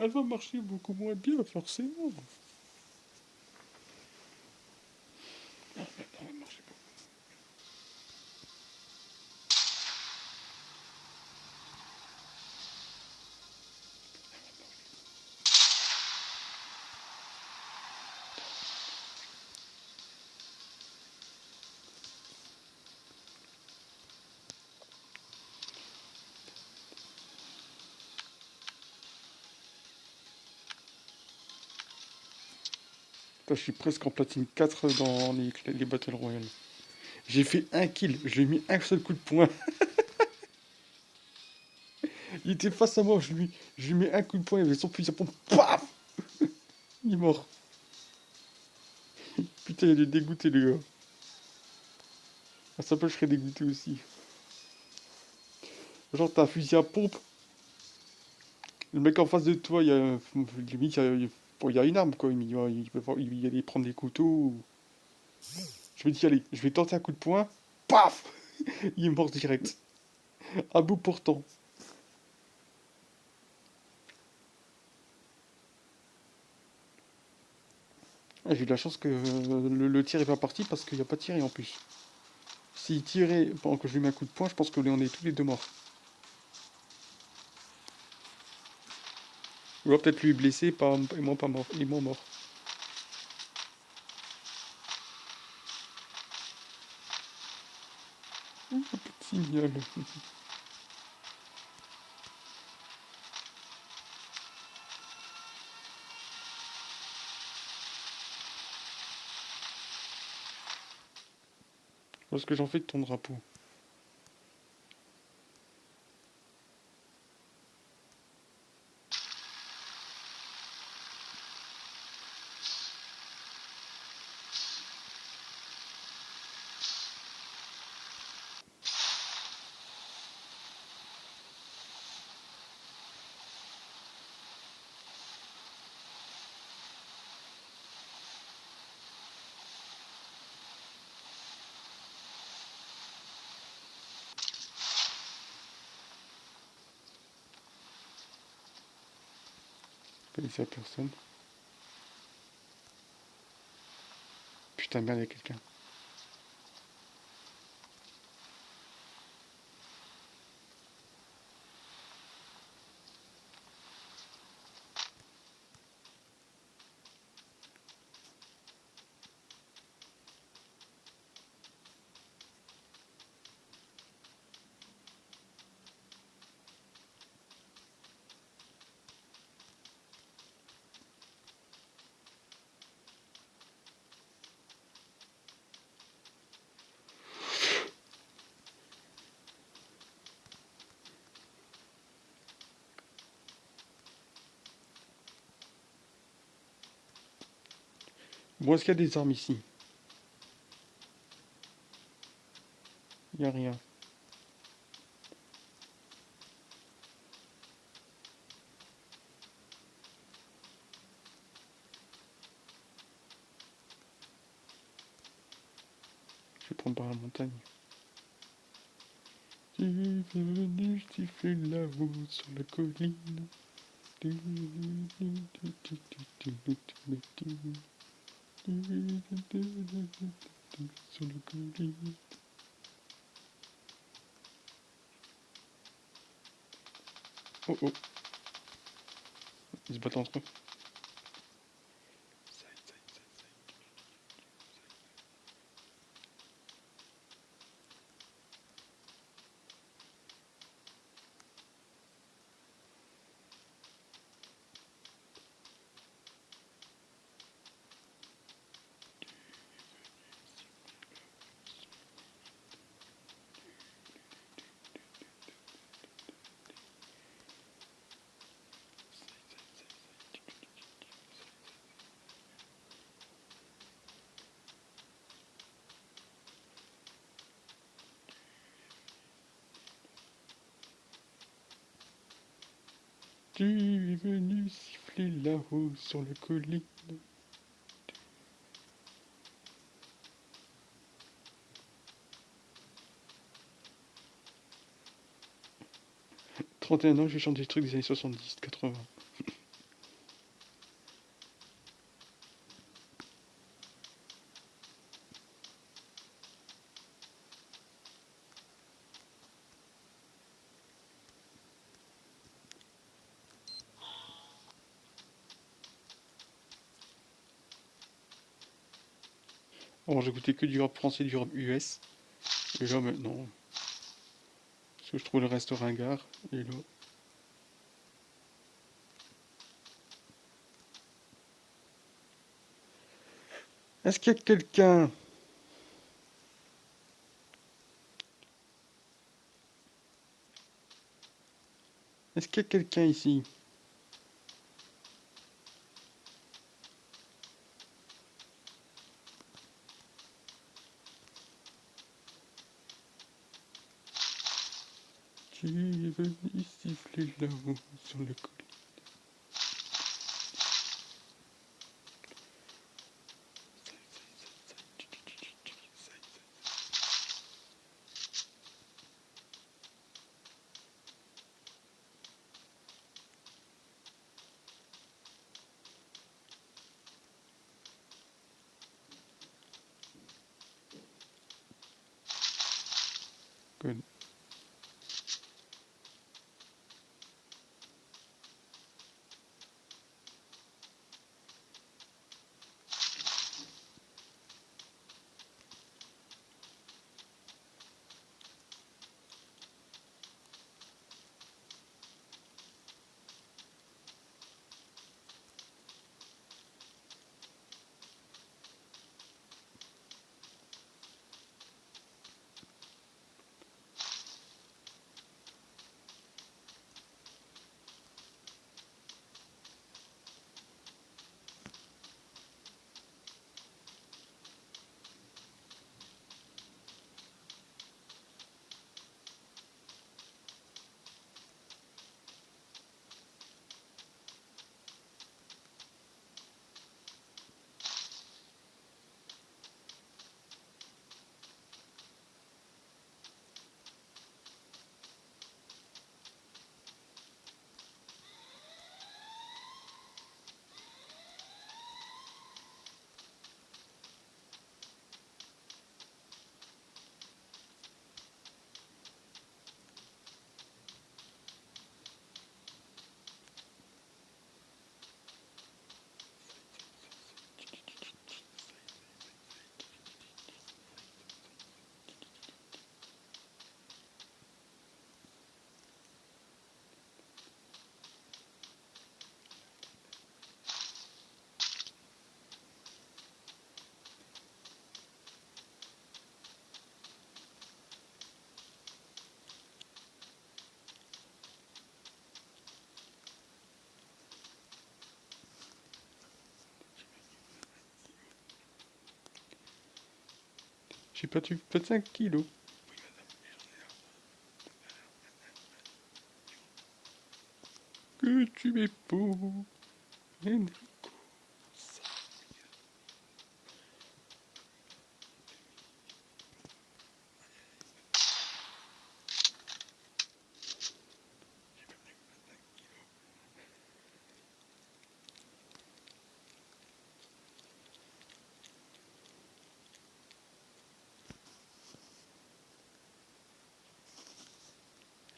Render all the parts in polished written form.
Elle va marcher beaucoup moins bien, forcément. Elle va marcher beaucoup. Putain, je suis presque en platine 4 dans les Battle Royale. J'ai fait un kill, je lui ai mis un seul coup de poing. Il était face à moi, je lui mets un coup de poing, il avait son fusil à pompe, paf. Il est mort. Putain, il est dégoûté, le gars. À sa place, je serais dégoûté aussi. Genre, t'as un fusil à pompe, le mec en face de toi, il y a, limite, bon, il y a une arme, quoi. Il va aller prendre des couteaux. Je me dis, allez, je vais tenter un coup de poing, paf. Il est mort direct. À bout portant. Ah, j'ai eu de la chance que le tir est pas parti parce qu'il n'y a pas tiré en plus. S'il tirait pendant que je lui mets un coup de poing, je pense que on est tous les deux morts. Ou alors peut-être lui blessé pas, et moi pas mort. Et moi mort. Signal. Qu'est-ce que j'en fais de ton drapeau? Pas laissé à personne. Putain, merde, il y a quelqu'un. Bon, est-ce qu'il y a des armes ici? Il n'y a rien. Je vais prendre par la montagne. Tu es venu siffler la route sur la colline. Sur la colline. Oh oh, ils se battent entre eux. Tu es venu siffler là-haut sur la colline. 31 ans, j'ai chanté des trucs des années 70, 80. Avant, j'écoutais que du rap français, du rap US. Et là, maintenant, parce que je trouve le reste ringard. Et là, est-ce qu'il y a quelqu'un? Est-ce qu'il y a quelqu'un ici? Qui est venu siffler là-haut sur le colline? Good. J'ai perdu 25 kilos. Que tu es beau, Enrico.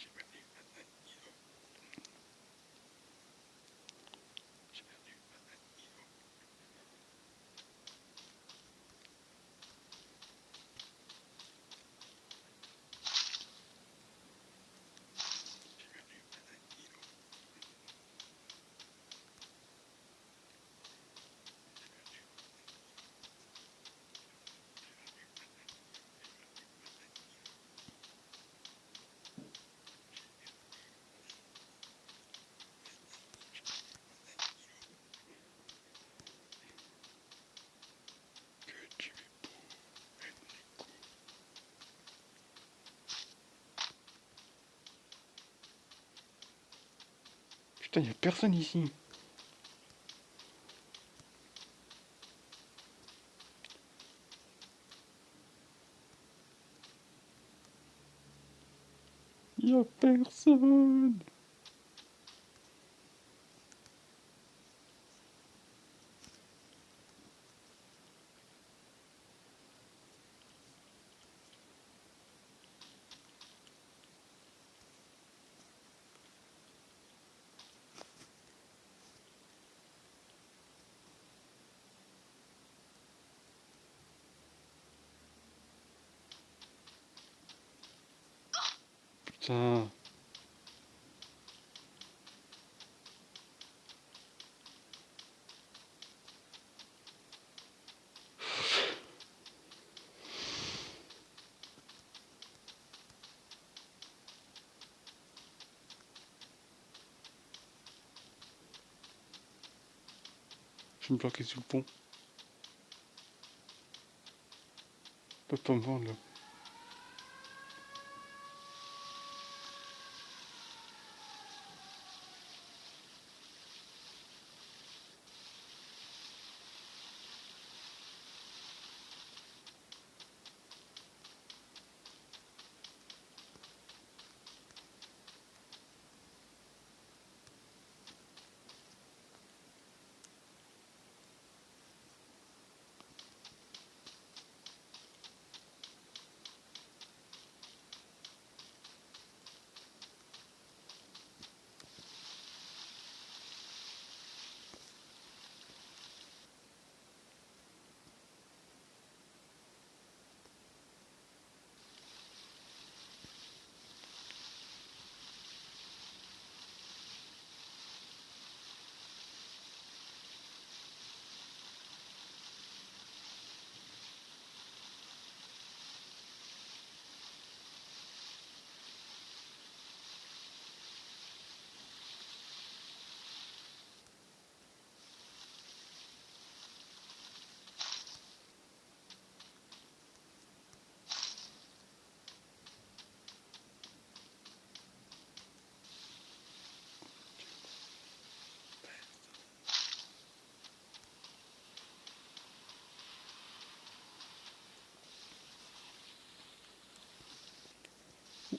Que tu es beau, Enrico. Putain, y a personne ici. Y a personne. Putain. Je vais me planquer sous le pont. Peut pas me vendre là.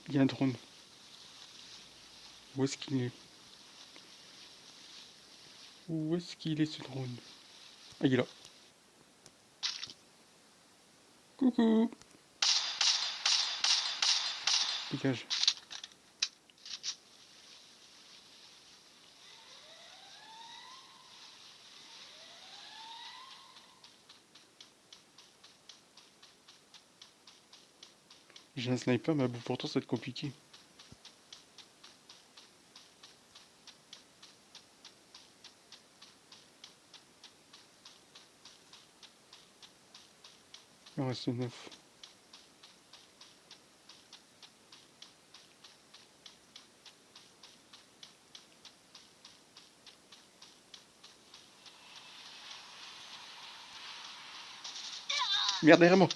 Il y a un drone. Où est-ce qu'il est? Où est-ce qu'il est ce drone? Ah, il est là. Coucou. Dégage. J'ai un sniper, mais pourtant ça va être compliqué. Il en reste 9. Merde, derrière moi.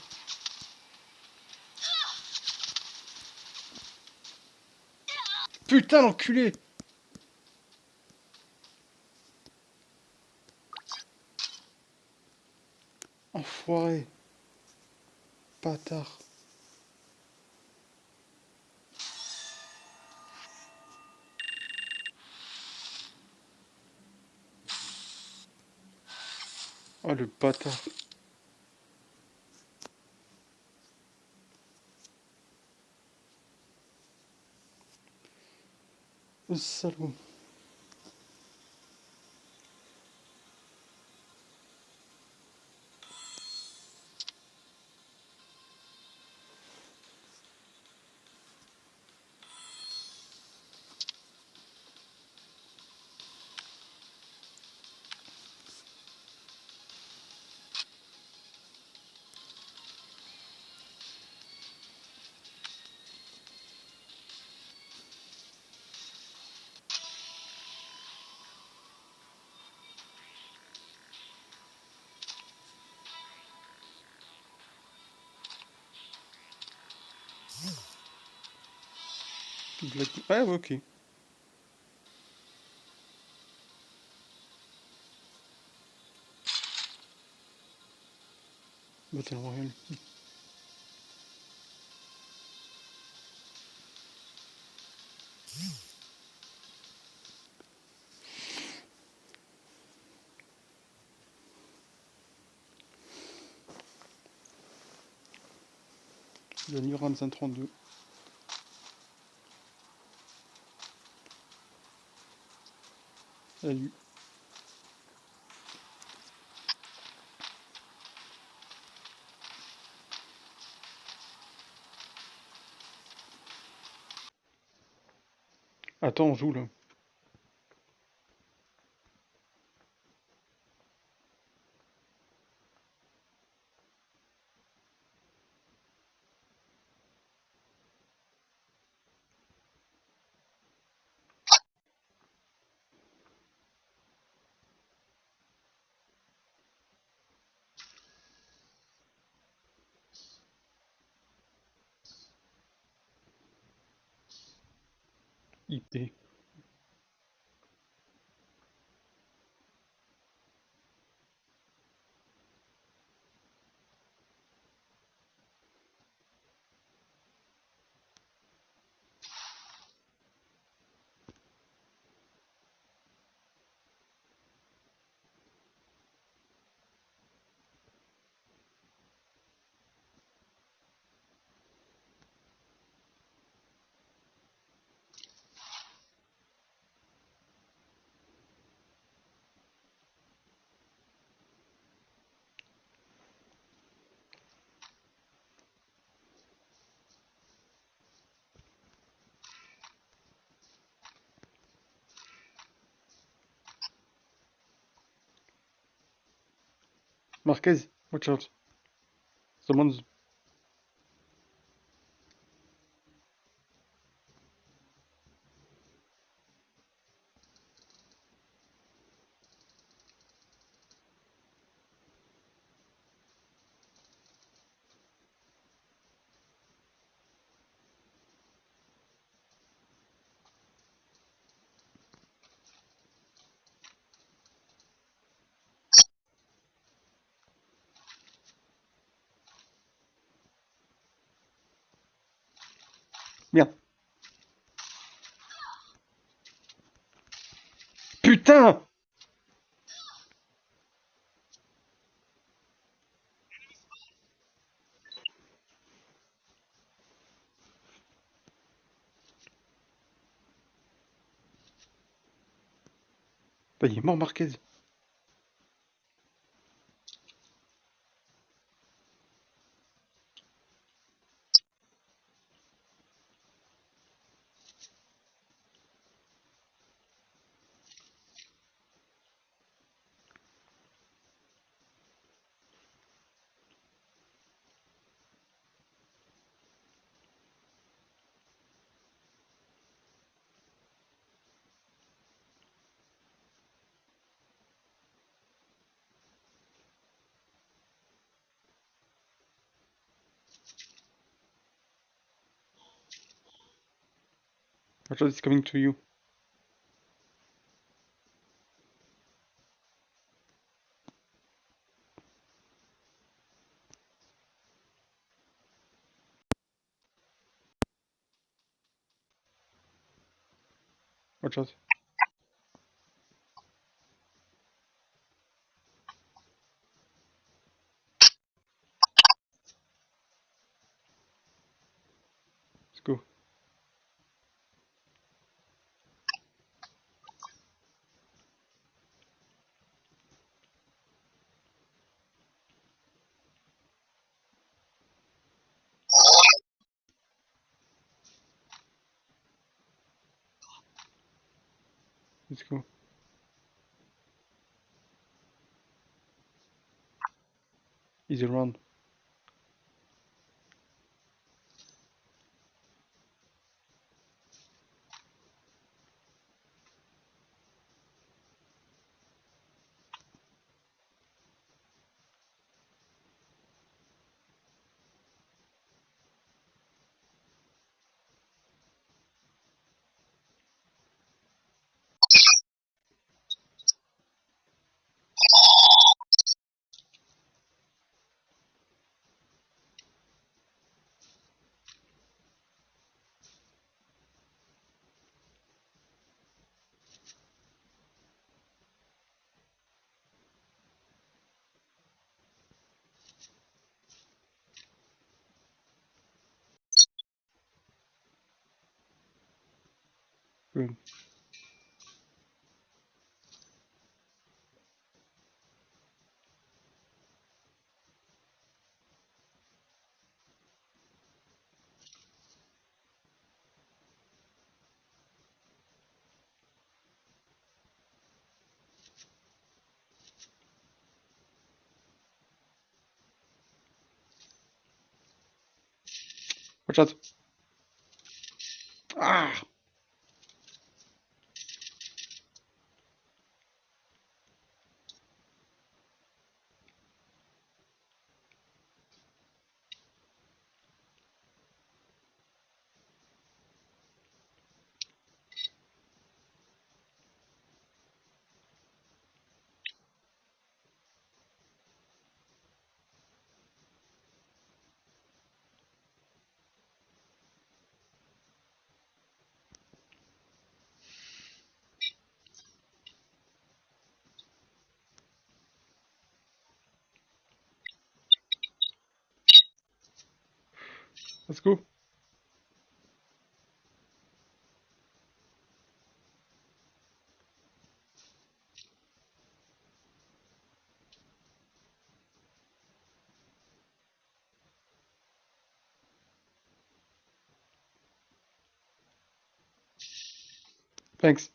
Putain, l'enculé. Enfoiré. Bâtard. Oh, le bâtard. Le salaud. Ouais, ouais, ok. Battle Royale. Le Nurans 532. Salut. Attends, on joue là. IP. Marquez, watch out. Someone's... Merde. Putain! Bah, il est mort, Marquez. Watch out, it's coming to you. Watch out. Let's go. Let's go. He's around. Good. Watch out. Ah! Let's go. Thanks.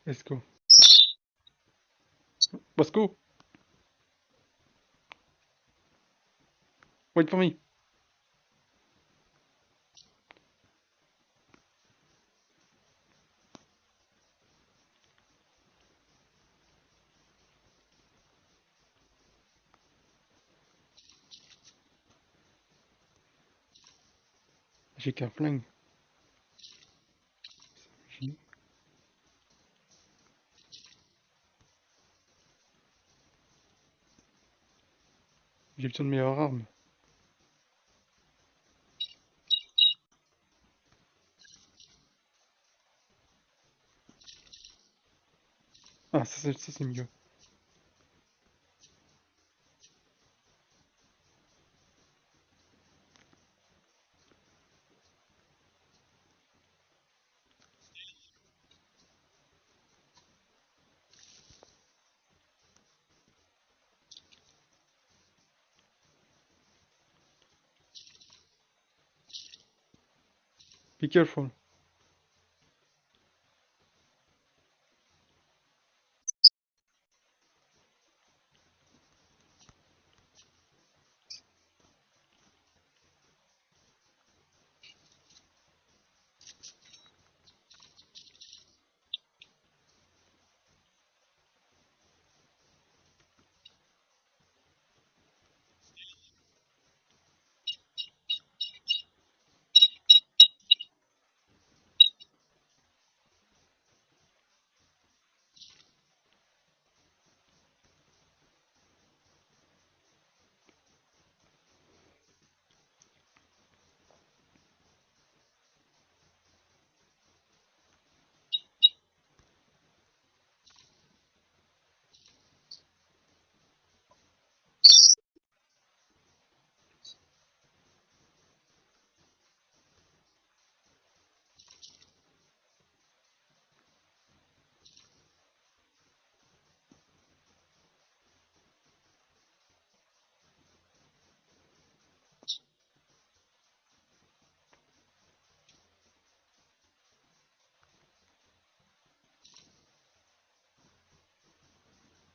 Let's go. Let's go. Wait for me. J'ai qu'un flingue. J'ai j'ai besoin de meilleures armes. Ah, ça c'est mieux. Be careful.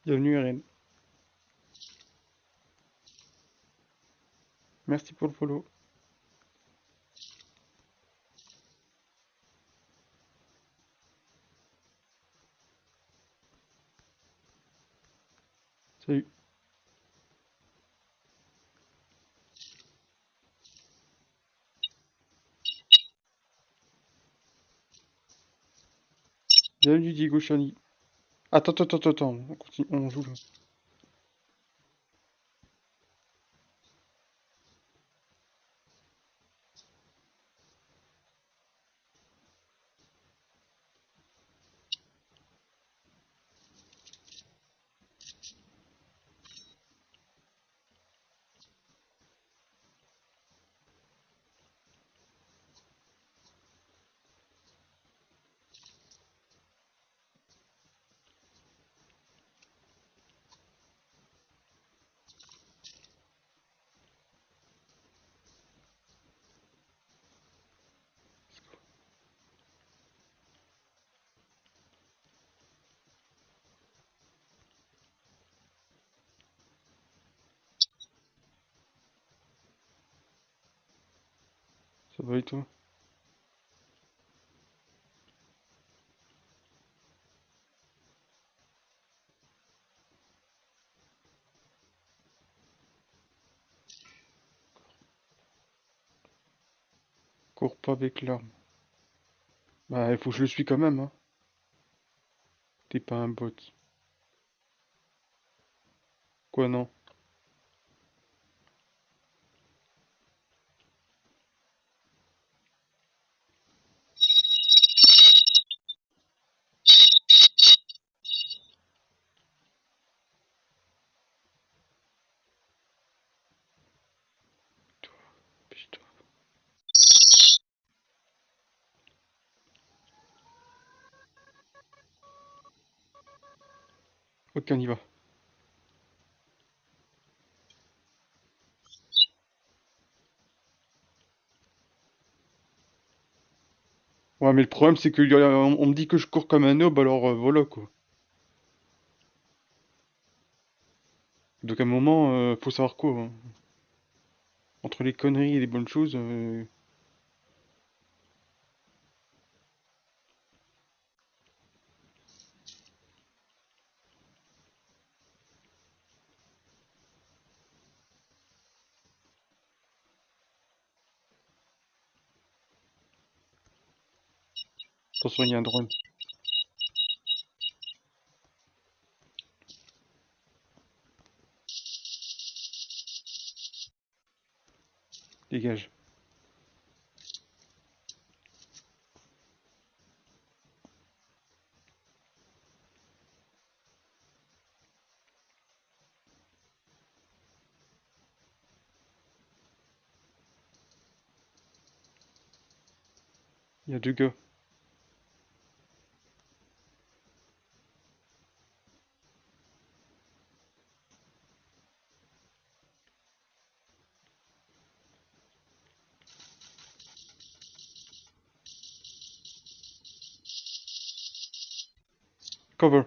Bienvenue, Eren. Merci pour le follow. Salut. Bienvenue, Diego Chani. Attends. On continue, on joue là. va et toi? Cours pas avec l'arme. Bah, il faut que je le suis quand même, hein. T'es pas un bot. Quoi, non? Putain. Ok, on y va. Ouais, mais le problème, c'est que on me dit que je cours comme un noob, alors voilà, quoi. Donc à un moment, faut savoir quoi, hein. Entre les conneries et les bonnes choses, de toute façon, il y a un drone. Dégage. Il y a deux gars. Cover.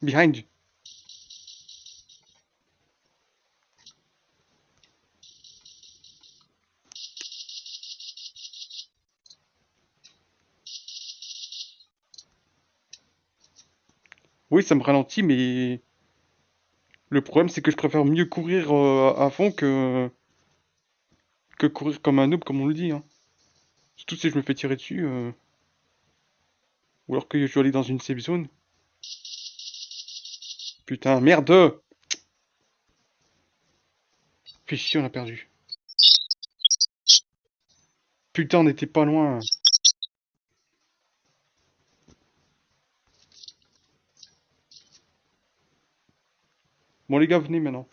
Behind. Oui, ça me ralentit, mais le problème, c'est que je préfère mieux courir à fond que courir comme un noob, comme on le dit, hein. Surtout si je me fais tirer dessus, ou alors que je dois aller dans une safe zone. Putain, merde! Fais chier, on a perdu. Putain, on était pas loin. Bon, les gars, venez maintenant.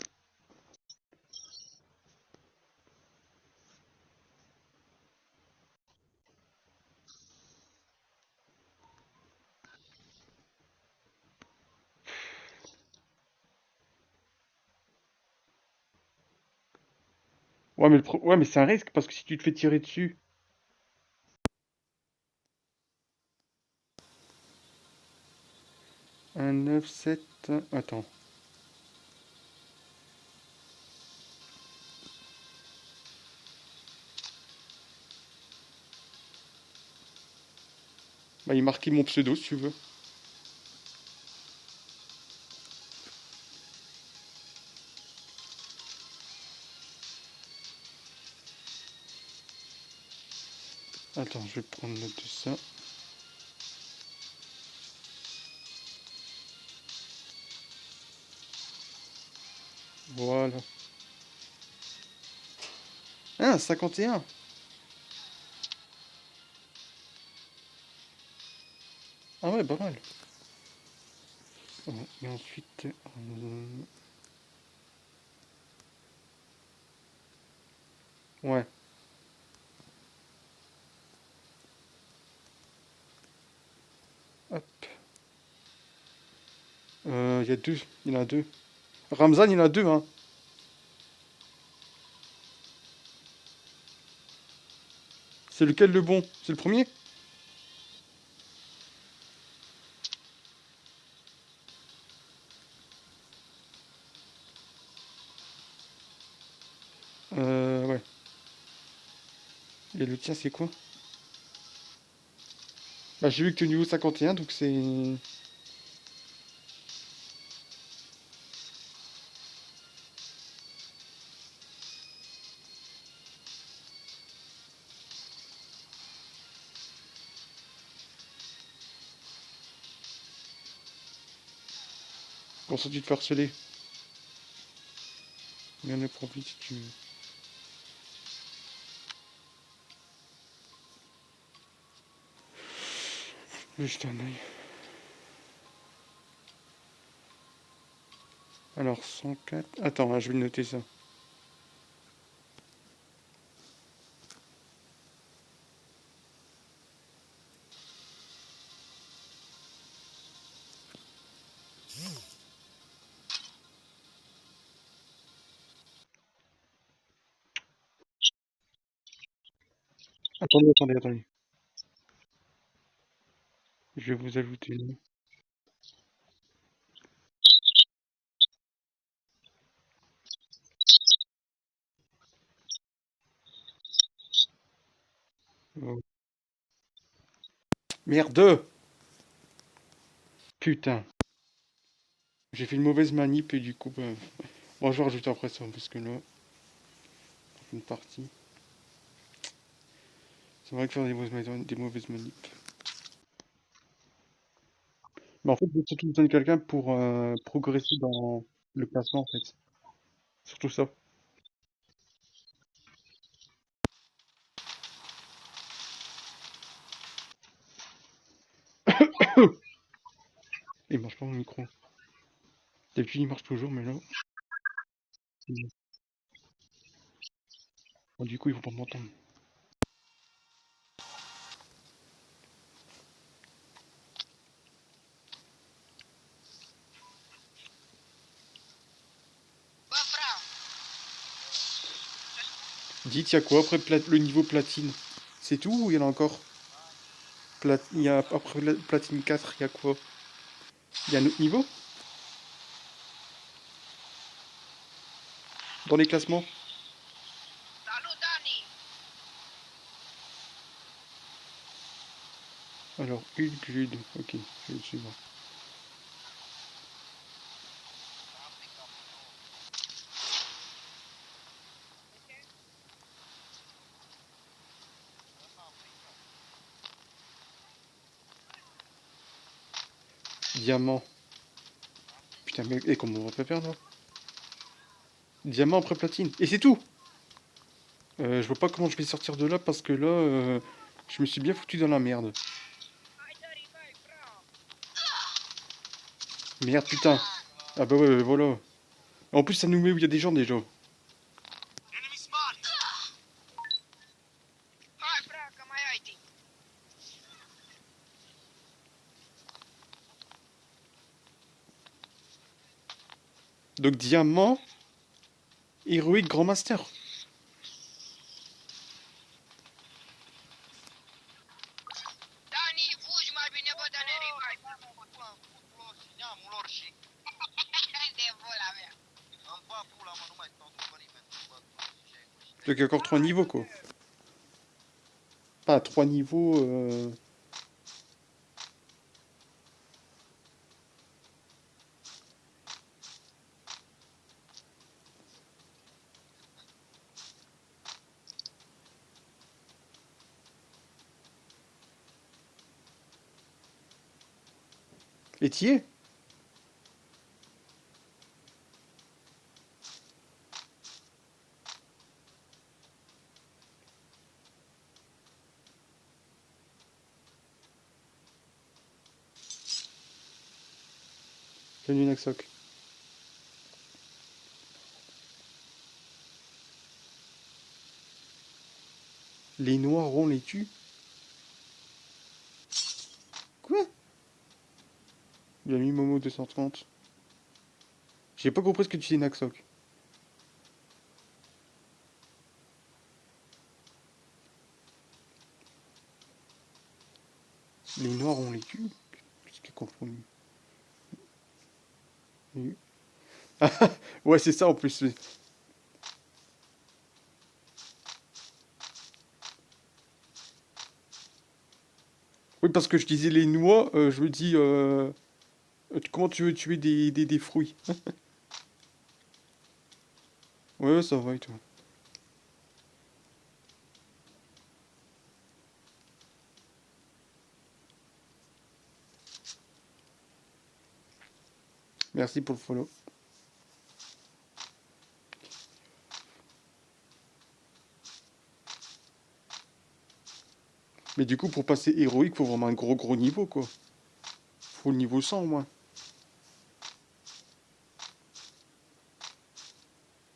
Ouais, mais c'est un risque, parce que si tu te fais tirer dessus... Un 9 7... Attends. Bah, il marquait mon pseudo, si tu veux. Attends, je vais prendre note de ça. Voilà. Ah, 51. Ah ouais, pas mal. Et ensuite... ouais. Hop. Il y a deux. Il y en a deux. Ramzan, il y en a deux, hein. C'est lequel le bon? C'est le premier? Ouais. Et le tien, c'est quoi? Bah, j'ai vu que tu es au niveau 51, donc c'est... Bon, ça, tu te fais harceler. Viens le profit si tu veux. Je vais jeter un œil. Alors, 104... Attends, hein, je vais noter ça. Attendez. Je vais vous ajouter. Oh. Merde! Putain. J'ai fait une mauvaise manip et du coup, bah... Bon, je vais rajouter après ça, parce que là, une partie. C'est vrai que faire des mauvaises manips. Mais en fait, j'ai surtout besoin de quelqu'un pour progresser dans le classement, en fait. Surtout ça. Il marche pas mon micro. D'habitude, il marche toujours, mais là... Bon, du coup, ils vont pas m'entendre. Dites, il y a quoi après le niveau platine? C'est tout ou il y en a encore? Il y a après platine 4, il y a quoi? Il y a un autre niveau? Dans les classements? Alors, Ulgud, ok, je vais le suivre. Diamant. Putain, mais et comment on va pas perdre là? Diamant après platine. Et c'est tout! Je vois pas comment je vais sortir de là parce que là, je me suis bien foutu dans la merde. Merde, putain. Ah bah ouais, voilà. En plus, ça nous met où il y a des gens déjà. Donc, diamant, héroïque, grand master. Donc, il y a encore 3 niveaux quoi. Pas 3 niveaux. Et t'y es? Salut Naxok. Les noirs, on les tue? Quoi? Il a mis Momo 230. J'ai pas compris ce que tu dis, Naxok. Oui, ouais, c'est ça en plus. Oui, parce que je disais les noix, je me dis, comment tu veux tuer des fruits? Ouais, ouais, ça va et tout. Merci pour le follow. Mais du coup, pour passer héroïque, faut vraiment un gros niveau, quoi. Faut le niveau 100 au moins.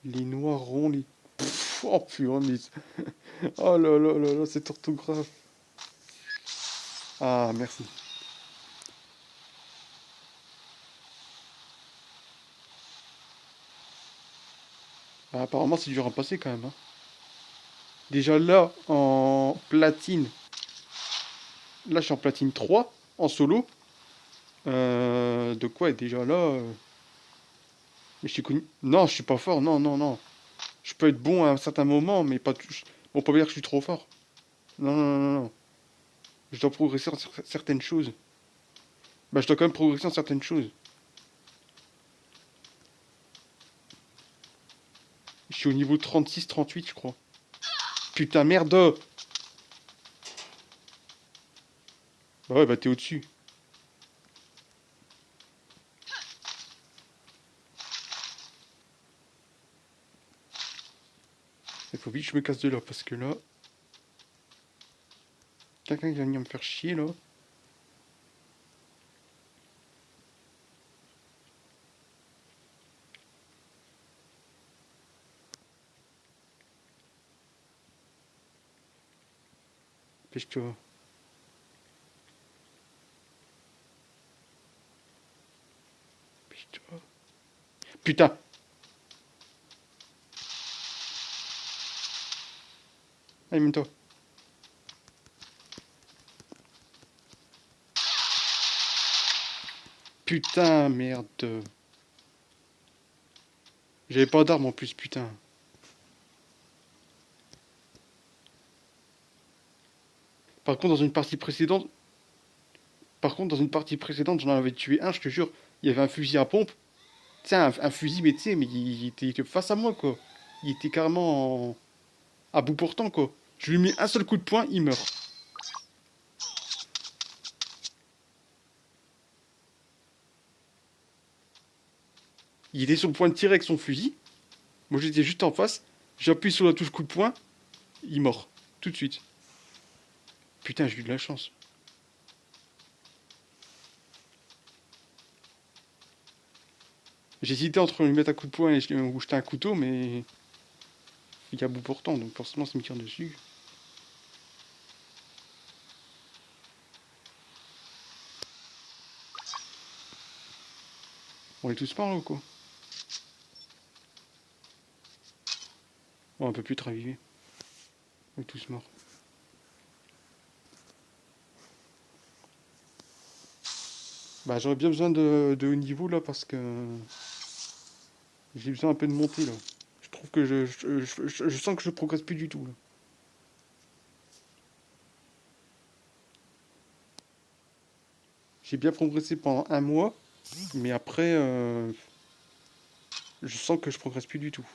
Les noix ronds, les... Pff, oh purée, mais... Oh là là là là, cette orthographe. Ah, merci. Ah, apparemment, c'est dur à passer quand même, hein. Déjà là, en platine, là je suis en platine 3 en solo. De quoi est déjà là mais je suis connu. Non, je suis pas fort, non, non, non. Je peux être bon à un certain moment, mais pas tout. Bon, pas dire que je suis trop fort. Non, non, non, non, non. Je dois progresser en certaines choses. Bah, je dois quand même progresser en certaines choses. Je suis au niveau 36-38, je crois. Putain, merde! Bah ouais, bah t'es au-dessus. Il faut vite que je me casse de là, parce que là, quelqu'un qui va venir me faire chier là. Pêche-toi. Pêche-toi. Putain! Allez, mets-toi. Putain, merde. J'avais pas d'arme en plus, putain. Par contre, dans une partie précédente, dans une partie précédente, j'en avais tué un, je te jure. Il y avait un fusil à pompe. Tiens, un fusil, mais tu sais, mais il était face à moi, quoi. Il était carrément à bout portant, quoi. Je lui mets un seul coup de poing, il meurt. Il était sur le point de tirer avec son fusil. Moi, j'étais juste en face. J'appuie sur la touche coup de poing, il mort. Tout de suite. Putain, j'ai eu de la chance. J'hésitais entre lui mettre un coup de poing ou jeter un couteau, mais il y a bout portant, donc forcément, ça me tire dessus. On est tous morts là ou quoi? Bon, on peut plus te raviver. On est tous morts. Bah, j'aurais bien besoin de haut niveau là parce que j'ai besoin un peu de monter là. Je trouve que je sens que je progresse plus du tout là. J'ai bien progressé pendant un mois, mais après, je sens que je progresse plus du tout.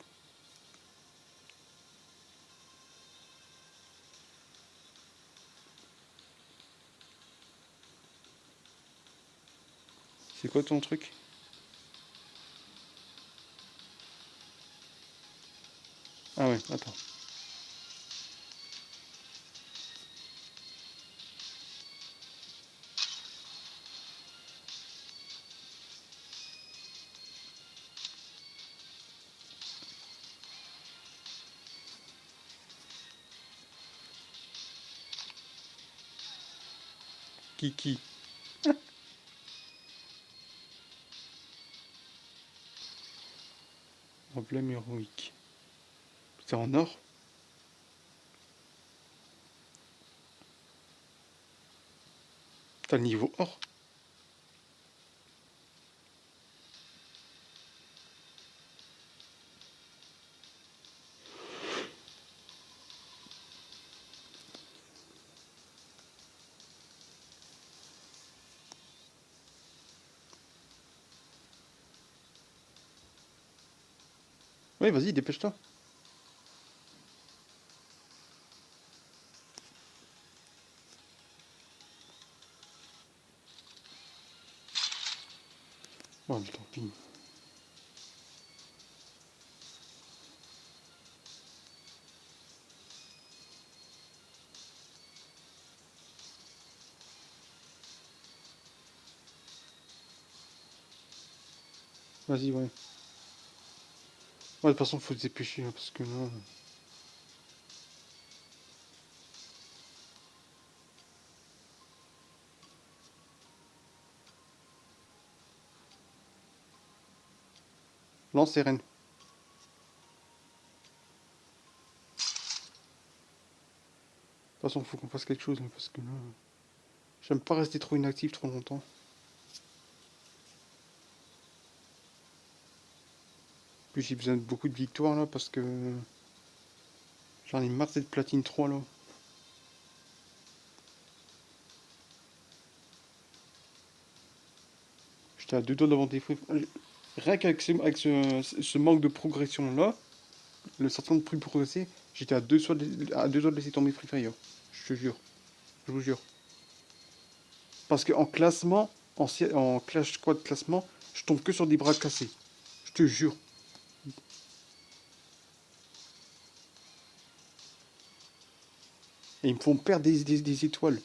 C'est quoi ton truc? Ah ouais, attends. Kiki. Emblème héroïque. C'est en or? T'as le niveau or? Oui, vas-y, dépêche-toi. Ouais, mais tant pis. Vas-y, ouais. Ouais, de toute façon, faut se dépêcher, hein, parce que là... Lance les rênes. De toute façon, faut qu'on fasse quelque chose, là, parce que là... J'aime pas rester trop inactif trop longtemps. Puis j'ai besoin de beaucoup de victoires, là, parce que... J'en ai marre de cette platine 3 là. J'étais à deux doigts d'avoir des fruits. Rien qu'avec ce manque de progression là, le sentiment de plus progresser, j'étais à deux doigts de laisser tomber Free Fire. Je te jure, je vous jure. Parce qu'en classement, en Clash Squad classement, je tombe que sur des bras cassés. Je te jure. Et ils me font perdre des étoiles.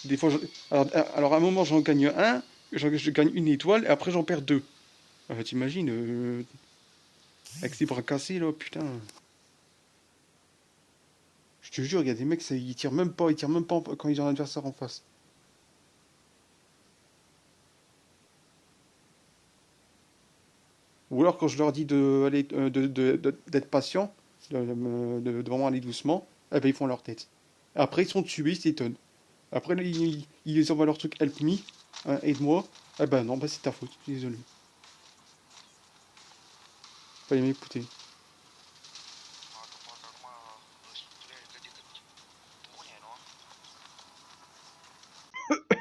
Des fois, alors à un moment j'en gagne un, je gagne une étoile et après j'en perds deux. T'imagines, avec ces bras cassés là, putain. Je te jure, il y a des mecs, ils tirent même pas quand ils ont un adversaire en face. Ou alors quand je leur dis d'être patient, de vraiment aller doucement, eh ben ils font leur tête. Après ils sont tués, ils s'étonnent. Après ils envoient leur truc help me, hein, aide-moi. Eh ben non, bah c'est ta faute, désolé. Fallait m'écouter.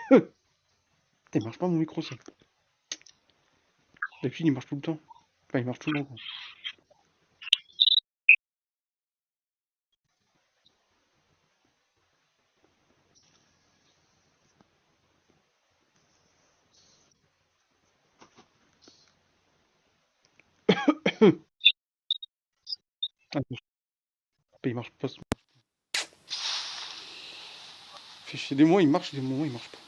Putain, il marche pas mon micro ça. D'habitude il marche tout le temps. Enfin il marche tout le temps. Ah, il marche pas. Fait chier, des mois il marche, des moments il marche pas.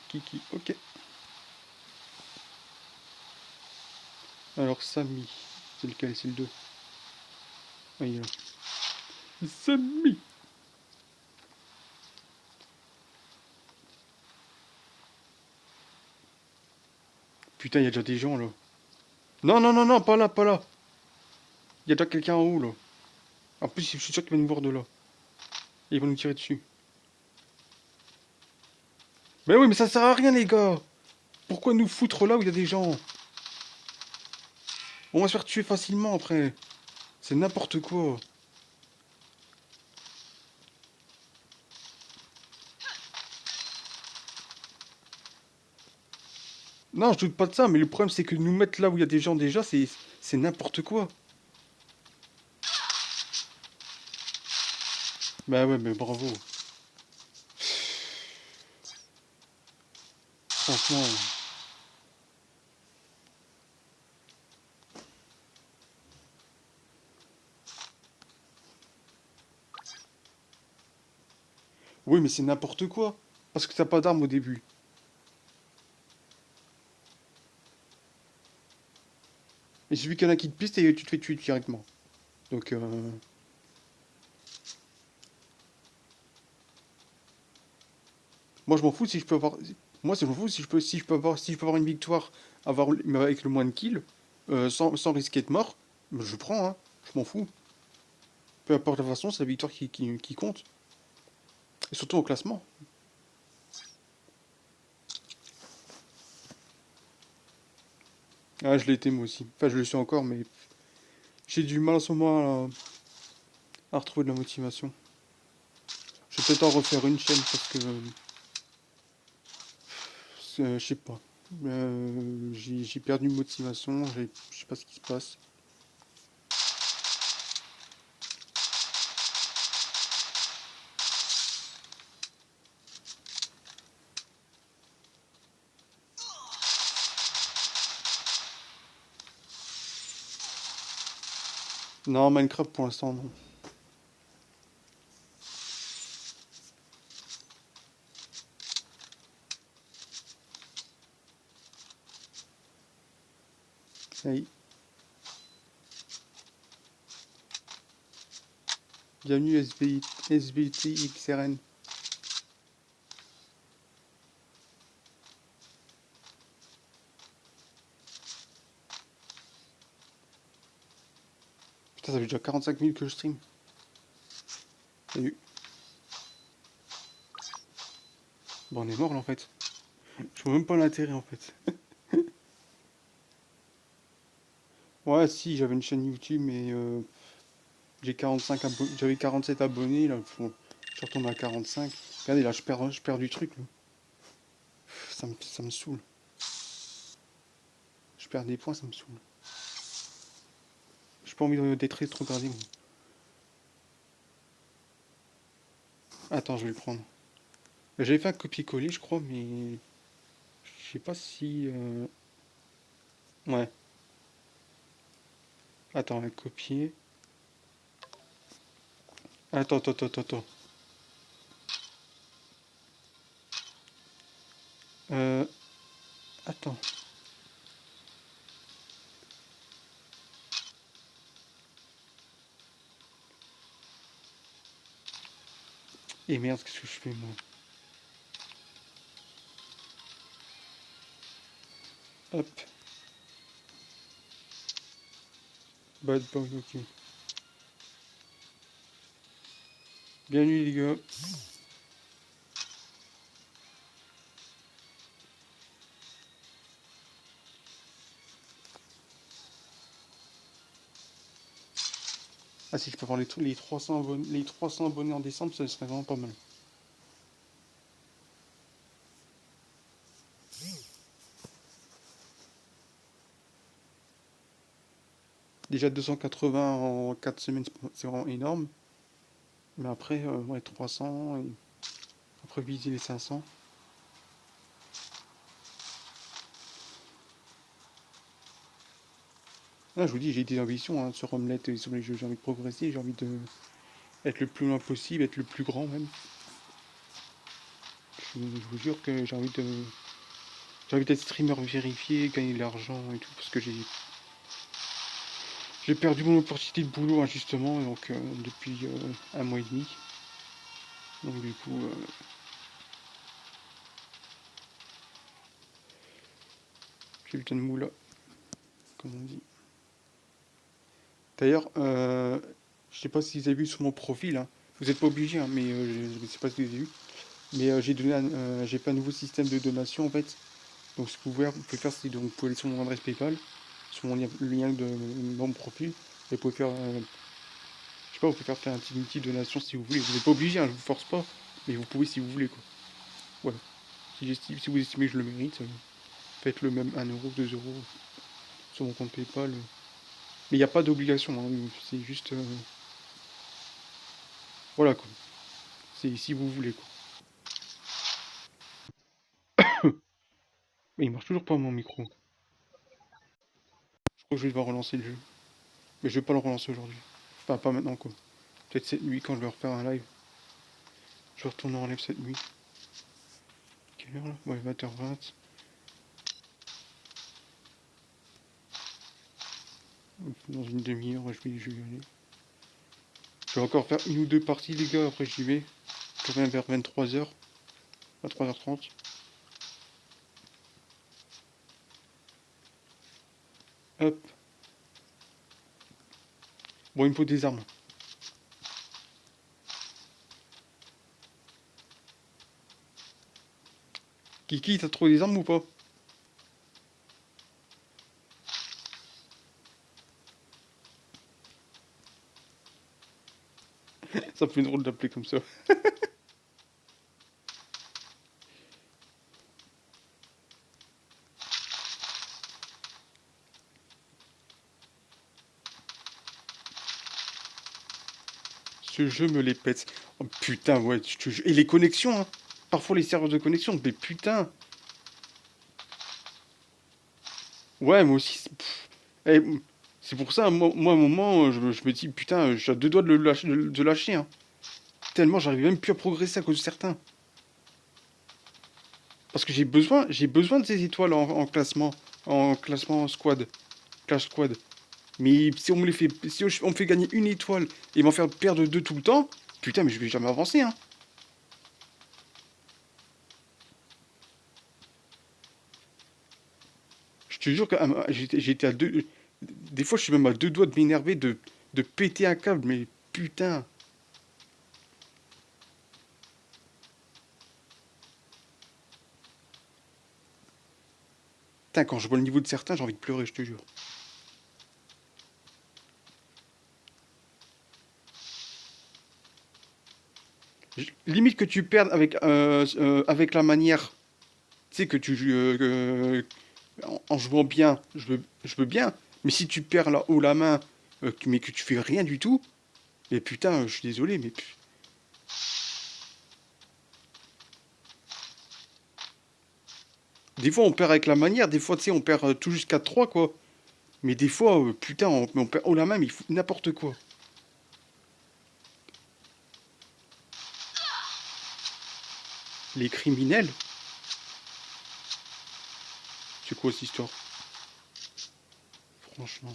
Kiki, ok. Alors Samy, c'est lequel? C'est le 2. Ah, il est là. Samy. Putain, il y a déjà des gens là. Non, non, non, non, pas là, pas là. Il y a déjà quelqu'un en haut là. En plus, je suis sûr qu'il va nous voir de là. Et ils vont nous tirer dessus. Mais oui, mais ça sert à rien, les gars. Pourquoi nous foutre là où il y a des gens? On va se faire tuer facilement après. C'est n'importe quoi. Non, je doute pas de ça, mais le problème c'est que nous mettre là où il y a des gens déjà, c'est n'importe quoi. Bah ouais, mais bravo. Franchement. Oui, mais c'est n'importe quoi. Parce que t'as pas d'arme au début. Et celui qu'il y en a qui te piste et tu te fais tuer directement. Donc, moi je m'en fous si je peux avoir. Moi, je m'en fous si je peux avoir une victoire avec le moins de kills, sans risquer de mort. Je prends, hein. Je m'en fous. Peu importe la façon, c'est la victoire qui compte. Et surtout au classement. Ah, je l'ai été moi aussi. Enfin, je le suis encore, mais j'ai du mal en ce moment à retrouver de la motivation. Je vais peut-être en refaire une chaîne parce que je sais pas. J'ai perdu motivation, je sais pas ce qui se passe. Non, Minecraft pour l'instant non. Hey, bienvenue SBTXRN. Putain, ça fait déjà 45 minutes que je stream. Salut. Bon, on est mort là en fait. Je vois même pas l'intérêt en fait. Ouais, si, j'avais une chaîne YouTube, mais j'avais 47 abonnés, là, je suis retombé à 45. Regardez, là, je perds du truc, là. Ça me saoule. Je perds des points, ça me saoule. J'ai pas envie d'être trop gardé, moi. Attends, je vais le prendre. J'avais fait un copier-coller, je crois, mais je sais pas si... Ouais. Attends, un copier. Attends. Euh... Attends. Et merde, qu'est-ce que je fais, moi? Hop. Bad boy, ok. Bienvenue, les gars. Ah, si je peux avoir les 300 abonnés en décembre, ça serait vraiment pas mal. Déjà 280 en 4 semaines, c'est vraiment énorme. Mais après, ouais, 300, et après viser les 500. Là, je vous dis, j'ai des ambitions hein, sur Omelette et sur les jeux. J'ai envie de progresser, j'ai envie de être le plus loin possible, être le plus grand même. Je vous jure que j'ai envie d'être streamer vérifié, gagner de l'argent et tout, parce que j'ai perdu mon opportunité de boulot injustement, donc depuis un mois et demi. Donc du coup, j'ai le temps de moula, comme on dit. D'ailleurs, je sais pas si vous avez vu sur mon profil, hein. Vous n'êtes pas obligé, hein, mais je ne sais pas si vous avez vu. Mais j'ai fait un nouveau système de donation en fait. Donc ce que vous pouvez faire, c'est donc vous pouvez aller sur mon adresse PayPal, sur le lien de mon profil, et vous pouvez faire, je sais pas, vous pouvez faire une petite donation si vous voulez. Vous n'êtes pas obligé, hein, je vous force pas, mais vous pouvez si vous voulez quoi. Voilà. Si vous estimez que je le mérite, faites-le même 1 euro, 2 euros sur mon compte PayPal. Mais il n'y a pas d'obligation, hein, c'est juste, voilà quoi. C'est si vous voulez quoi. Mais il marche toujours pas mon micro. Je crois que je vais devoir relancer le jeu. Mais je vais pas le relancer aujourd'hui. Enfin, pas maintenant quoi. Peut-être cette nuit quand je vais refaire un live. Je vais retourner en live cette nuit. Quelle heure là? Ouais, 20h20. Dans une demi-heure, je vais y aller. Je vais encore faire une ou deux parties, les gars, après j'y vais. Je reviens vers 23h, 23h30. Hop. Bon, il me faut des armes. Kiki, t'as trouvé des armes ou pas? Ça me fait drôle d'appeler comme ça. Ce jeu me les pète. Oh putain, ouais, et les connexions, hein. Parfois les serveurs de connexion, mais putain. Ouais, moi aussi. Eh, c'est pour ça, moi, à un moment, je me dis, putain, j'ai deux doigts de de lâcher, hein. Tellement j'arrive même plus à progresser à cause de certains. Parce que j'ai besoin de ces étoiles en classement squad, clash squad. Mais si on me les fait, si on me fait gagner une étoile et m'en faire perdre deux tout le temps, putain, mais je vais jamais avancer, hein. Je te jure que j'étais à deux. Des fois, je suis même à deux doigts de m'énerver, de péter un câble, mais putain. Putain, quand je vois le niveau de certains, j'ai envie de pleurer, je te jure. Limite que tu perdes avec la manière, tu sais, que tu joues en jouant bien, je veux bien. Mais si tu perds là haut la main, mais que tu fais rien du tout, mais putain, je suis désolé, mais des fois on perd avec la manière, des fois tu sais, on perd tout jusqu'à 3 quoi. Mais des fois, putain, on perd haut la main, mais il faut n'importe quoi. Les criminels, c'est quoi cette histoire? Franchement.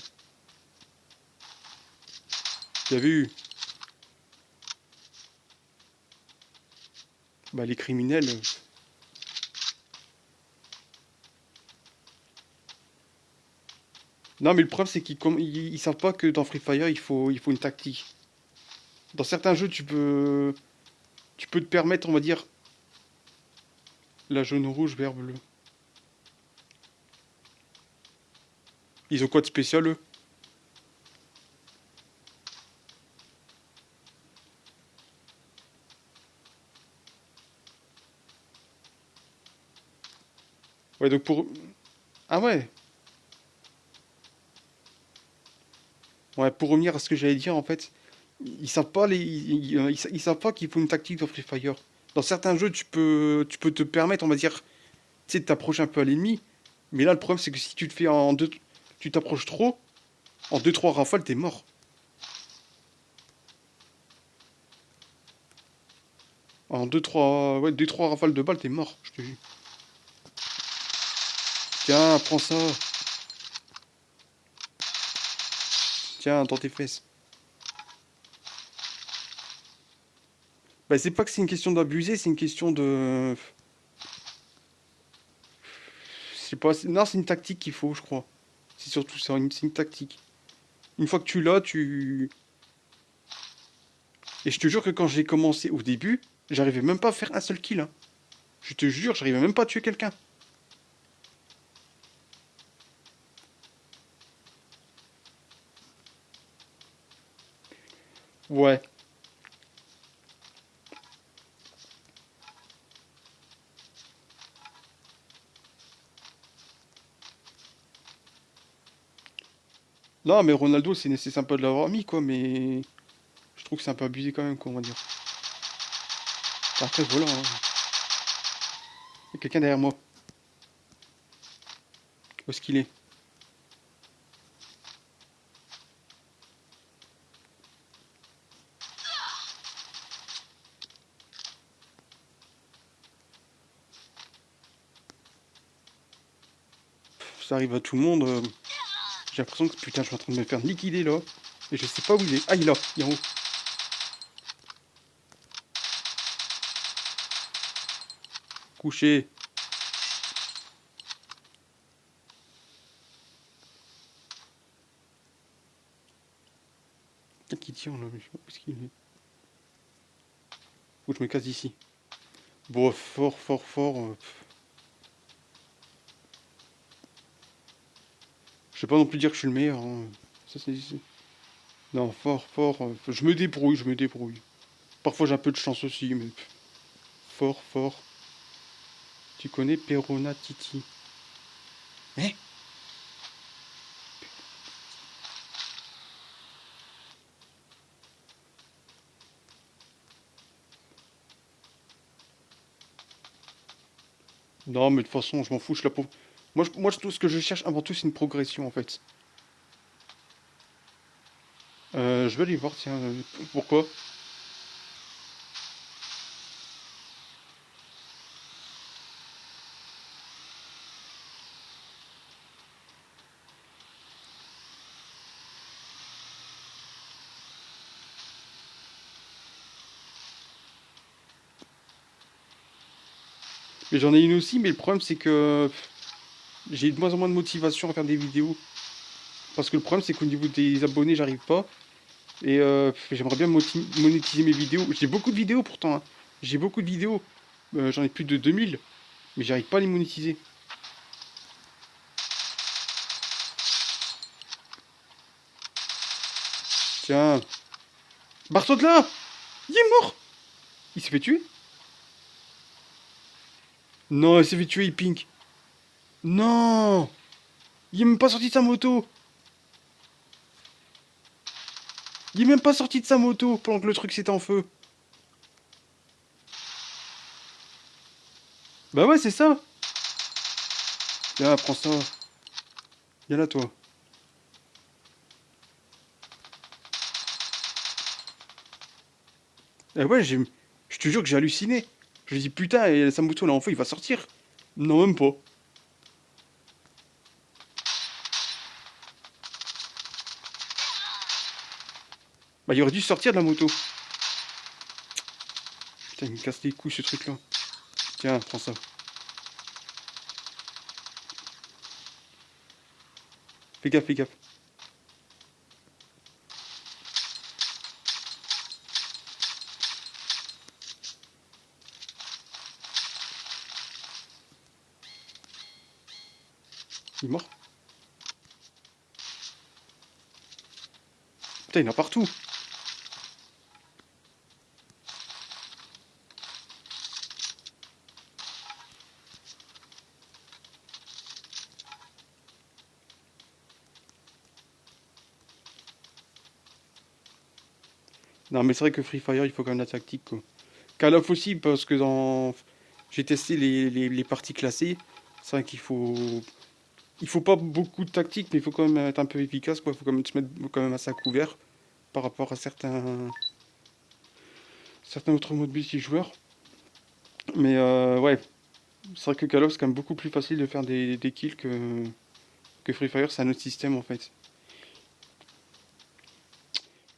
T'as vu? Bah les criminels. Non mais le problème c'est ils savent pas que dans Free Fire il faut une tactique. Dans certains jeux tu peux te permettre on va dire la jaune rouge vert bleu. Ils ont quoi de spécial eux? Ouais donc pour ah ouais. Ouais pour revenir à ce que j'allais dire en fait, ils savent pas ils savent pas qu'il faut une tactique dans Free Fire. Dans certains jeux tu peux te permettre on va dire tu sais de t'approcher un peu à l'ennemi. Mais là le problème c'est que si tu te fais en deux tu t'approches trop, en deux trois rafales t'es mort. En deux trois ouais, deux trois rafales de balles t'es mort, je te jure. Tiens, prends ça. Tiens, dans tes fesses. Bah, c'est pas que c'est une question d'abuser, c'est une question de. Je sais pas. Non, c'est une tactique qu'il faut, je crois. C'est surtout ça, c'est une tactique. Une fois que tu l'as, tu. Et je te jure que quand j'ai commencé au début, j'arrivais même pas à faire un seul kill, hein. Je te jure, j'arrivais même pas à tuer quelqu'un. Ouais. Non, mais Ronaldo, c'est sympa de l'avoir mis, quoi, mais. Je trouve que c'est un peu abusé quand même, quoi, on va dire. Après, voilà, hein. Il y a quelqu'un derrière moi. Où est-ce qu'il est? Ça arrive à tout le monde. J'ai l'impression que putain, je suis en train de me faire liquider là. Et je sais pas où il est. Ah, il est en haut. Couché. Qui tire là, mais je sais pas où est-ce qu'il est. Faut que je me casse d'ici. Bon, fort, fort, fort. Je vais pas non plus dire que je suis le meilleur, hein. Ça, c'est. Non, fort, fort. Je me débrouille, je me débrouille. Parfois j'ai un peu de chance aussi, mais fort, fort. Tu connais Perona Titi? Hein? Non, mais de toute façon, je m'en fous, je la tout ce que je cherche avant tout, c'est une progression, en fait. Je vais aller voir, tiens, pourquoi? Mais j'en ai une aussi, mais le problème, c'est que j'ai de moins en moins de motivation à faire des vidéos. Parce que le problème, c'est qu'au niveau des abonnés, j'arrive pas. Et j'aimerais bien monétiser mes vidéos. J'ai beaucoup de vidéos pourtant, hein. J'ai beaucoup de vidéos. J'en ai plus de 2000. Mais j'arrive pas à les monétiser. Tiens. Barre-toi de là! Il est mort! Il s'est fait tuer? Non, il s'est fait tuer, Pink. Non! Il est même pas sorti de sa moto! Il est même pas sorti de sa moto pendant que le truc s'était en feu. Bah ouais, c'est ça. Tiens, prends ça. Viens là, toi. Eh ouais, je te jure que j'ai halluciné. Je me dis, putain, et sa moto là en feu, il va sortir. Non, même pas. Bah, il aurait dû sortir de la moto. Putain, il me casse les couilles ce truc là. Tiens, prends ça. Fais gaffe, fais gaffe. Il est mort. Putain, il y en a partout. Non, mais c'est vrai que Free Fire, il faut quand même la tactique, quoi. Call of aussi, parce que dans... J'ai testé les parties classées. C'est vrai qu'il faut... Il faut pas beaucoup de tactique, mais il faut quand même être un peu efficace, quoi. Il faut quand même se mettre quand même assez à couvert par rapport à certains autres modes multijoueurs. Mais ouais, c'est vrai que Call of, c'est quand même beaucoup plus facile de faire des kills que Free Fire. C'est un autre système, en fait.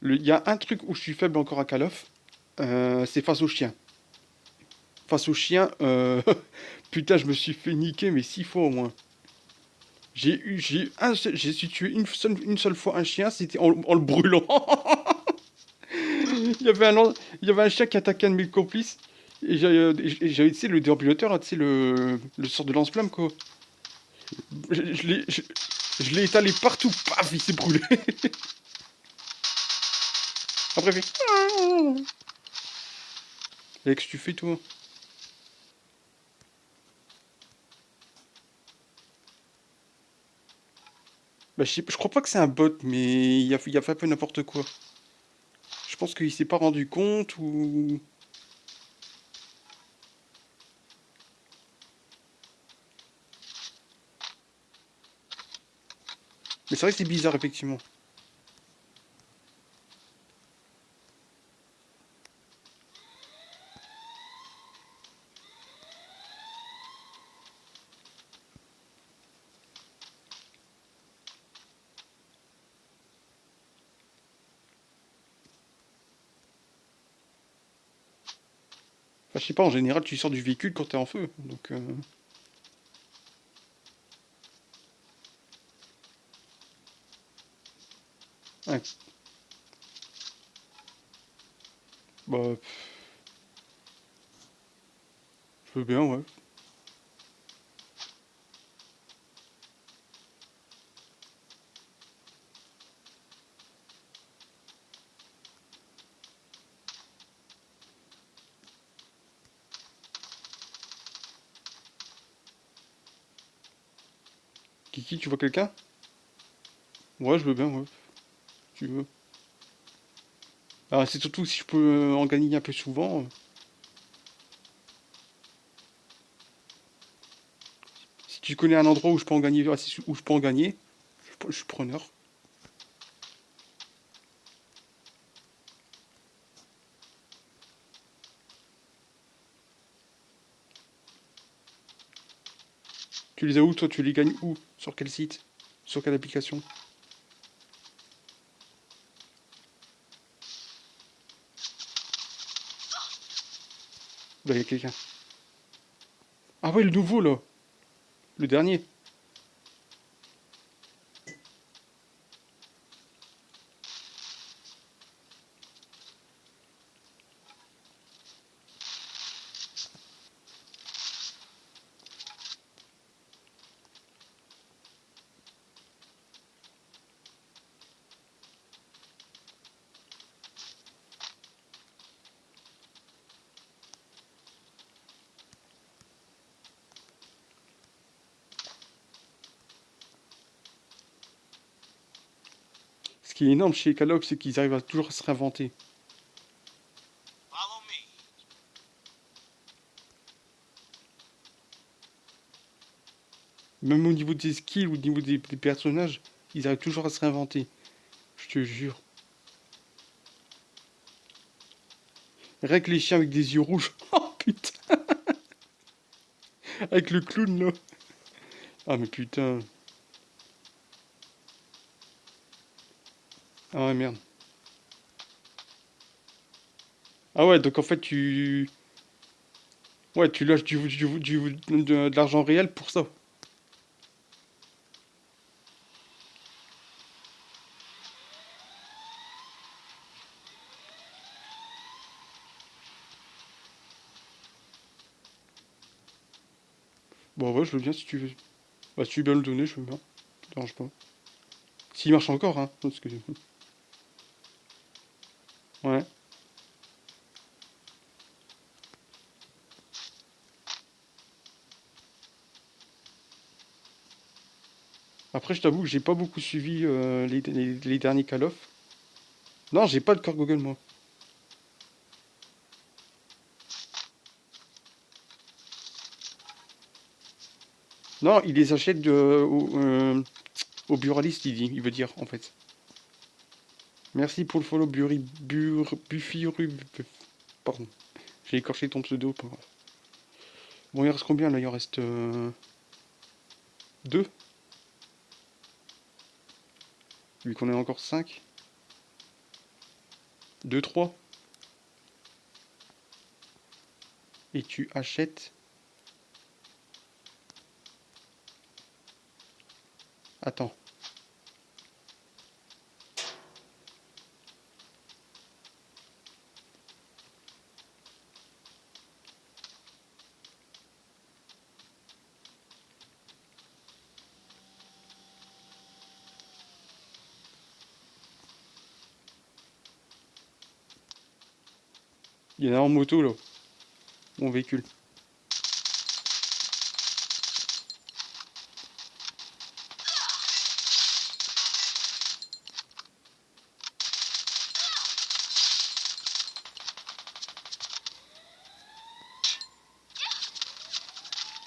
Il y a un truc où je suis faible encore à Call of, c'est face aux chiens. Face aux chiens, putain, je me suis fait niquer, mais 6 fois au moins. J'ai su tuer une seule fois un chien, c'était en le brûlant. Il y avait un chien qui attaquait un de mes complices. Et j'avais, tu sais, le déambulateur, là, tu sais, le sort de lance-flamme, quoi. Je, je l'ai je- je l'ai étalé partout, paf, il s'est brûlé. Après, il fait... Qu'est-ce que tu fais, toi? Bah, je crois pas que c'est un bot, mais il a fait un peu n'importe quoi. Je pense qu'il s'est pas rendu compte ou... Mais c'est vrai que c'est bizarre, effectivement. Enfin, je sais pas, en général, tu sors du véhicule quand t'es en feu. Donc, ouais. Bah, je veux bien, ouais. Kiki, tu vois quelqu'un? Ouais, je veux bien, ouais. Si tu veux. Ah, c'est surtout si je peux en gagner un peu souvent. tu connais un endroit où je peux en gagner, où je peux en gagner, je suis preneur. Tu les as où, toi? Tu les gagnes où? Sur quel site? Sur quelle application? Là, il y a quelqu'un. Ah ouais, le nouveau, là. Le dernier. Ce qui est énorme chez Call of, c'est qu'ils arrivent à toujours se réinventer. Même au niveau des skills ou au niveau des personnages, ils arrivent toujours à se réinventer. Je te jure. Rien que les chiens avec des yeux rouges. Oh putain. Avec le clown là. Ah mais putain. Ah ouais merde. Ah ouais, donc en fait tu... Ouais, tu lâches de l'argent réel pour ça. Bon ouais, je veux bien si tu veux. Bah si tu veux bien le donner, je veux bien. Ça te dérange pas. S'il marche encore, hein. Parce que... Ouais. Après, je t'avoue que j'ai pas beaucoup suivi les derniers Call of. Non, j'ai pas de Core Google, moi. Non, il les achète au buraliste, il veut dire, en fait. Merci pour le follow, Buffy Pardon, j'ai écorché ton pseudo. Bon, il reste combien, là? Il en reste... deux, vu qu'on est encore 5. 2, 3. Et tu achètes... Attends. Il y en a en moto, là. Mon véhicule.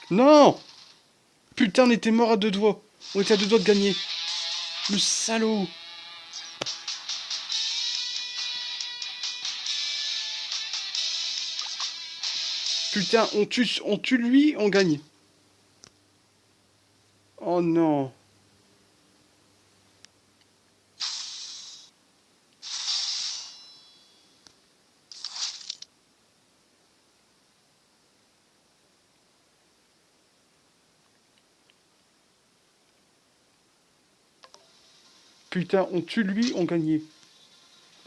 Non! Putain, on était mort à deux doigts. On était à deux doigts de gagner. Le salaud! Putain, on tue lui, on gagne. Oh non. Putain, on tue lui, on gagnait.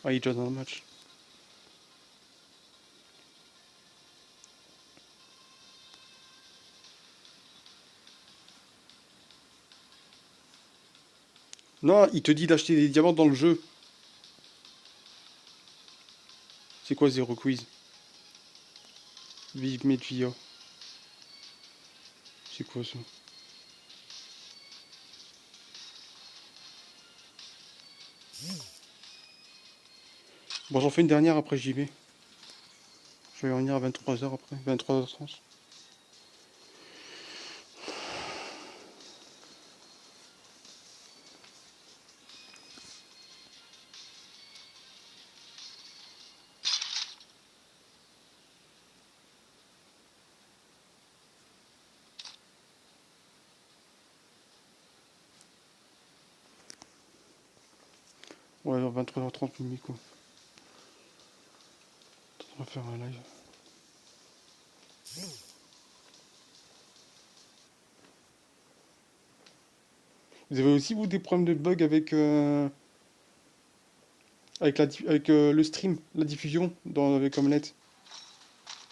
Ah, il est déjà dans le match. Non, il te dit d'acheter des diamants dans le jeu. C'est quoi Zero Quiz? Vive Medvia. C'est quoi ça? Bon, j'en fais une dernière, après j'y vais. Je vais revenir à 23h après, 23h30. Ouais, 23h30 minuit quoi. On va faire un live. Vous avez aussi vous des problèmes de bug avec le stream, la diffusion avec Omelette?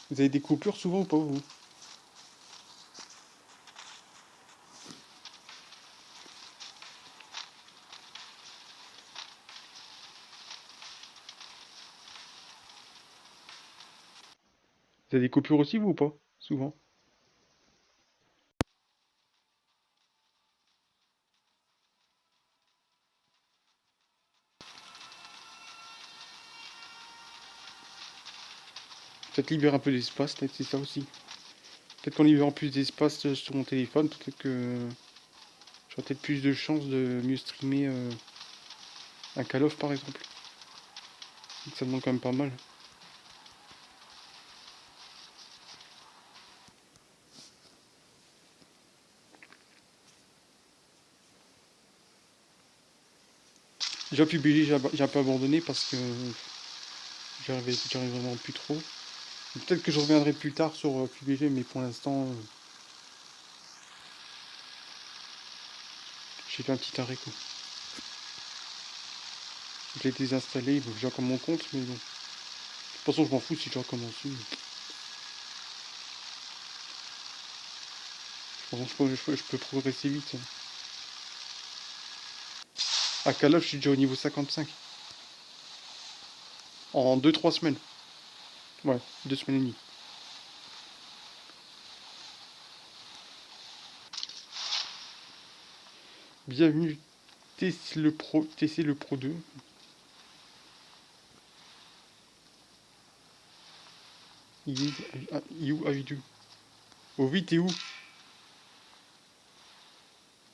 Vous avez des coupures souvent ou pas vous? Vous avez des coupures aussi vous ou pas? Souvent. Peut-être libérer un peu d'espace, peut-être c'est ça aussi. Peut-être qu'en libérant plus d'espace sur mon téléphone, peut-être que j'aurai peut-être plus de chances de mieux streamer un Call of par exemple. Ça demande quand même pas mal. Déjà PUBG j'ai un peu abandonné parce que j'arrive vraiment plus trop. Peut-être que je reviendrai plus tard sur PUBG mais pour l'instant j'ai fait un petit arrêt quoi. Je l'ai désinstallé, il faut que j'ai encore mon compte mais bon. De toute façon je m'en fous si je recommence. Je peux progresser vite. À Call of je suis déjà au niveau 55. En 2-3 semaines. Ouais, 2 semaines et demie. Bienvenue TC le Pro 2. You, how you do? Ovi, t'es où?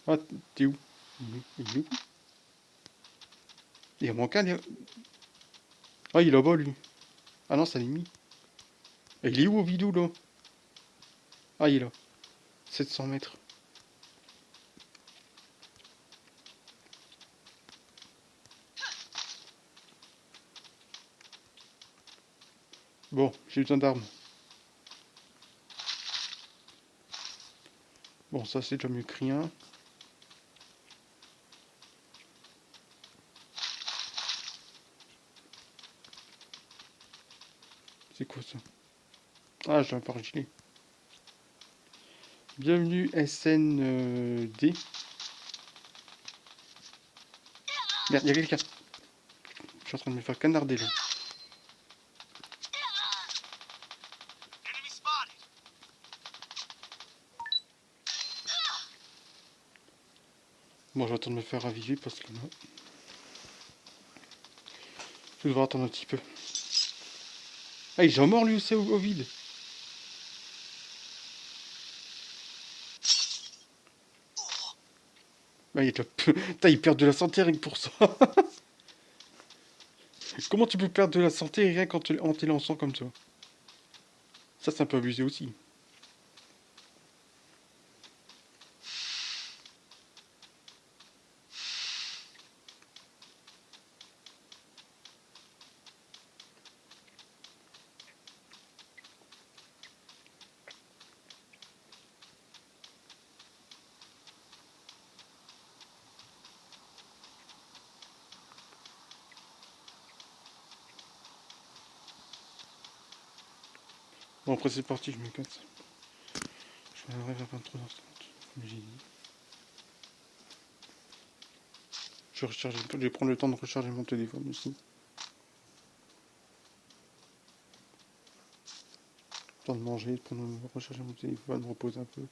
Ah, t'es où? Il est où? Il y a mon cas, ah, il est là-bas, lui. Ah non, ça l'est mis. Et il est où, Ovidou, là? Ah, il est là. 700 mètres. Bon, j'ai besoin d'armes. Bon, ça, c'est déjà mieux que rien. C'est quoi, ça? Ah, j'ai un pare-gilet. Bienvenue, SND. Merde, il y a quelqu'un. Je suis en train de me faire canarder, là. Bon, je vais attendre de me faire raviver parce que là... Je vais devoir attendre un petit peu. Ah, il est déjà mort, lui aussi, au vide. Ah, il est déjà... Putain, il perd de la santé rien que pour ça. Comment tu peux perdre de la santé rien en t'élançant comme ça? Ça, c'est un peu abusé aussi. Bon, après, c'est parti, je me casse. Je vais arriver à 23h30, comme j'ai dit. Je vais prendre le temps de recharger mon téléphone aussi. Le temps de manger, de recharger mon téléphone, me reposer un peu.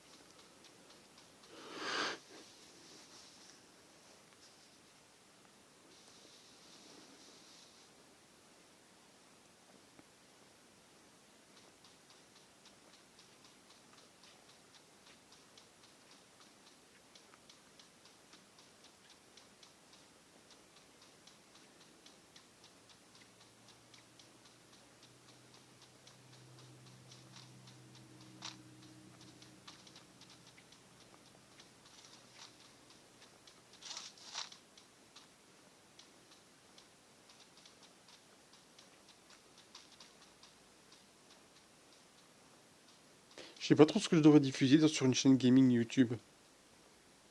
Je sais pas trop ce que je devrais diffuser sur une chaîne gaming YouTube.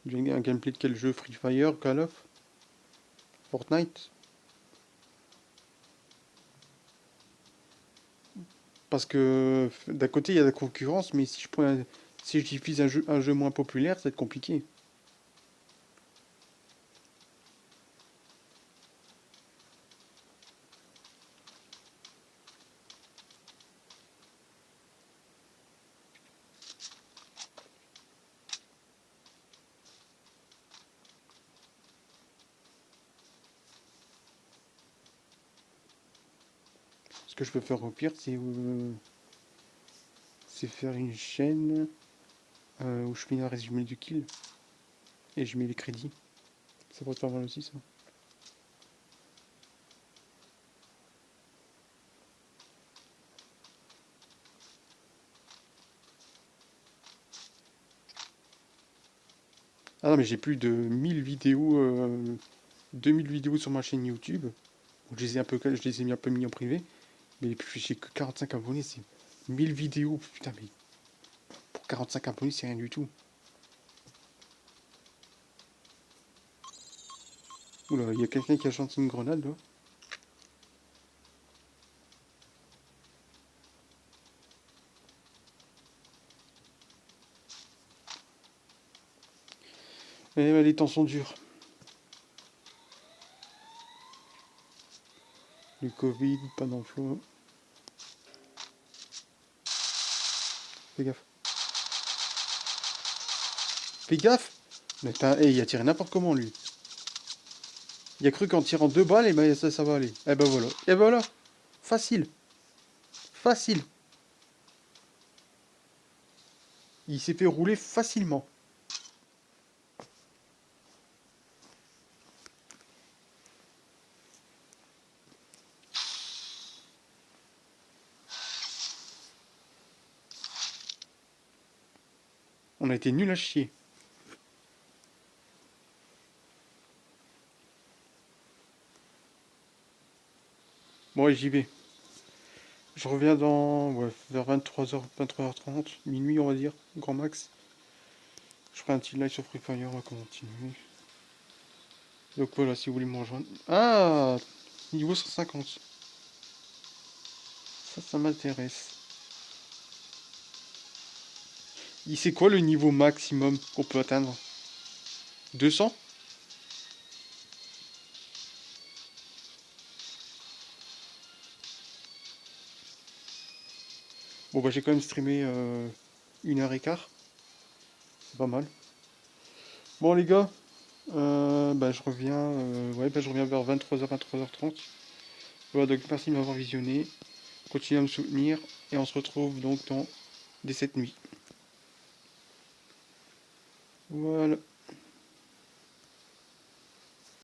Un gameplay de quel jeu? Free Fire, Call of, Fortnite? Parce que d'un côté il y a la concurrence, mais si je diffuse un jeu moins populaire, ça va être compliqué. Ce que je peux faire au pire, c'est faire une chaîne où je fais un résumé du kill et je mets les crédits. Ça pourrait être pas mal aussi, ça. Ah non, mais j'ai plus de 1000 vidéos, 2000 vidéos sur ma chaîne YouTube. Donc je les ai mis un peu mis en privé. Mais puis j'ai que 45 abonnés, c'est 1000 vidéos. Putain, mais pour 45 abonnés, c'est rien du tout. Oula, il y a quelqu'un qui a chanté une grenade là. Eh ben, les temps sont durs. Le Covid, pas d'emploi. Fais gaffe. Fais gaffe! Mais il a tiré n'importe comment lui. Il a cru qu'en tirant 2 balles, et ben ça va aller. Eh ben voilà. Et ben voilà. Facile. Facile. Il s'est fait rouler facilement. On a été nul à chier. Bon, ouais, j'y vais. Je reviens vers 23h, 23h30, minuit on va dire, grand max. Je ferai un petit live sur Free Fire, on va continuer. Donc voilà, si vous voulez me rejoindre. Ah, niveau 150. Ça m'intéresse. C'est quoi le niveau maximum qu'on peut atteindre? 200? Bon bah j'ai quand même streamé 1h15. C'est pas mal. Bon les gars, je reviens vers 23h, 23h30. Voilà, donc merci de m'avoir visionné. Continuez à me soutenir et on se retrouve donc dans des 7 nuits. Voilà.